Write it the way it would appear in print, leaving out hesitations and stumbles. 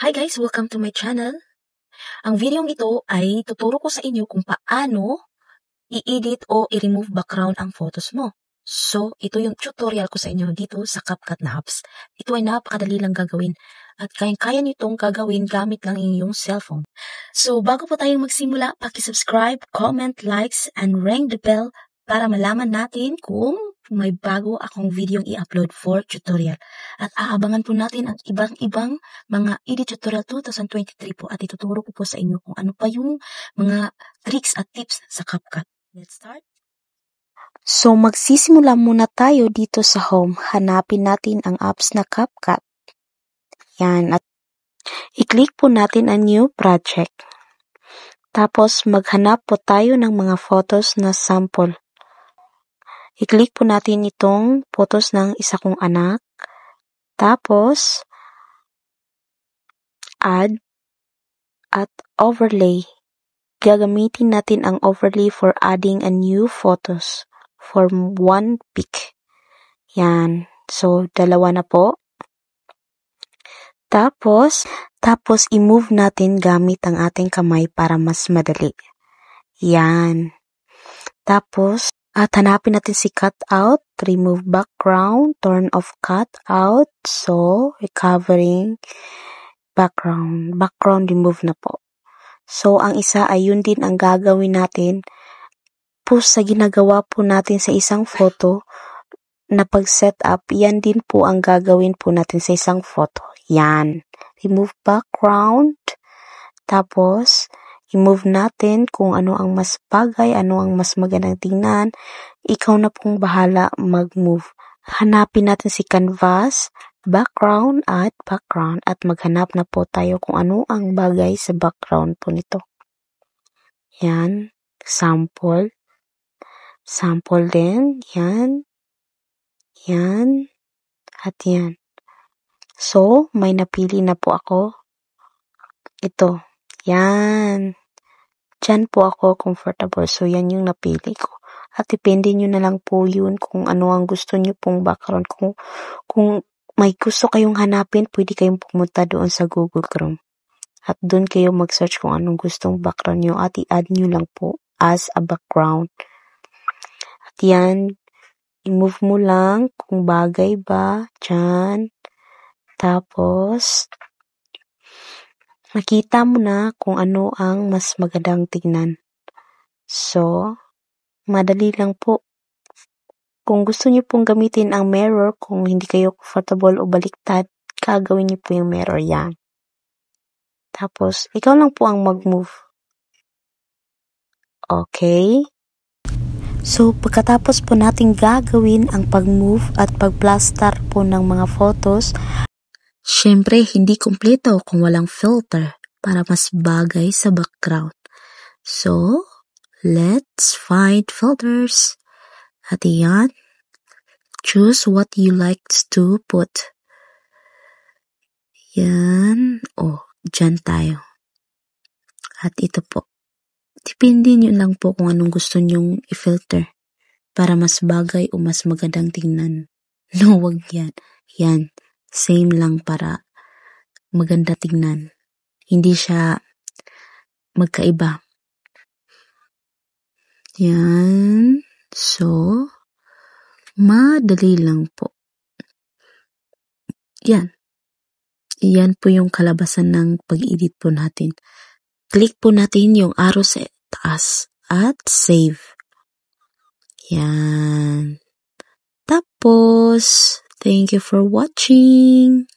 Hi guys! Welcome to my channel. Ang videong ito ay tuturo ko sa inyo kung paano i-edit o i-remove background ang photos mo. So, ito yung tutorial ko sa inyo dito sa CapCut na apps. Ito ay napakadali lang gagawin at kayang-kaya nyo itong gagawin gamit lang inyong cellphone. So, bago po tayong magsimula, paki-subscribe, comment, likes, and ring the bell para malaman natin kung may bago akong videong i-upload for tutorial. At aabangan po natin ang ibang-ibang mga edit tutorial 2023 po at ituturo ko po sa inyo kung ano pa yung mga tricks at tips sa CapCut. Let's start. So, magsisimula muna tayo dito sa home. Hanapin natin ang apps na CapCut. Yan. At i-click po natin ang new project. Tapos, maghanap po tayo ng mga photos na sample. I-click po natin itong photos ng isa kong anak. Tapos, add at overlay. Gagamitin natin ang overlay for adding a new photos for one pic. Yan. So, dalawa na po. Tapos i-move natin gamit ang ating kamay para mas madali. Yan. Tapos, at hanapin natin si cutout, remove background, turn off cutout, so, recovering background remove na po. So, ang isa ay yun din ang gagawin natin po sa ginagawa po natin sa isang photo na pag-set up, yan din po ang gagawin po natin sa isang photo. Yan. Remove background. Tapos, i-move natin kung ano ang mas bagay, ano ang mas magandang tingnan. Ikaw na pong bahala mag-move. Hanapin natin si canvas, background at maghanap na po tayo kung ano ang bagay sa background po nito. Yan. Sample din. Yan. Yan. At yan. So, may napili na po ako. Ito. Yan. Diyan po ako comfortable. So, yan yung napili ko. At depende nyo na lang po yun kung ano ang gusto nyo pong background. Kung may gusto kayong hanapin, pwede kayong pumunta doon sa Google Chrome. At doon kayo mag-search kung anong gustong background nyo at i-add nyo lang po as a background. At yan, i-move mo lang kung bagay ba. Diyan. Tapos, makita mo na kung ano ang mas magandang tignan. So, madali lang po. Kung gusto niyo pong gamitin ang mirror, kung hindi kayo comfortable o baliktad, gagawin niyo po yung mirror yan. Tapos, ikaw lang po ang mag-move. Okay? So, pagkatapos po natin gagawin ang pag-move at pag-plaster po ng mga photos, syempre, hindi kumpleto kung walang filter para mas bagay sa background. So, let's find filters. At yan, choose what you like to put. Yan. Dyan tayo. At ito po. Depende nyo lang po kung anong gusto nyong i-filter para mas bagay o mas magandang tingnan. No, wag yan. Yan. Same lang para maganda tingnan. Hindi siya magkaiba. Yan. So, madali lang po. Yan. Yan po yung kalabasan ng pag-edit po natin. Click po natin yung arrow sa taas at save. Yan. Tapos, thank you for watching.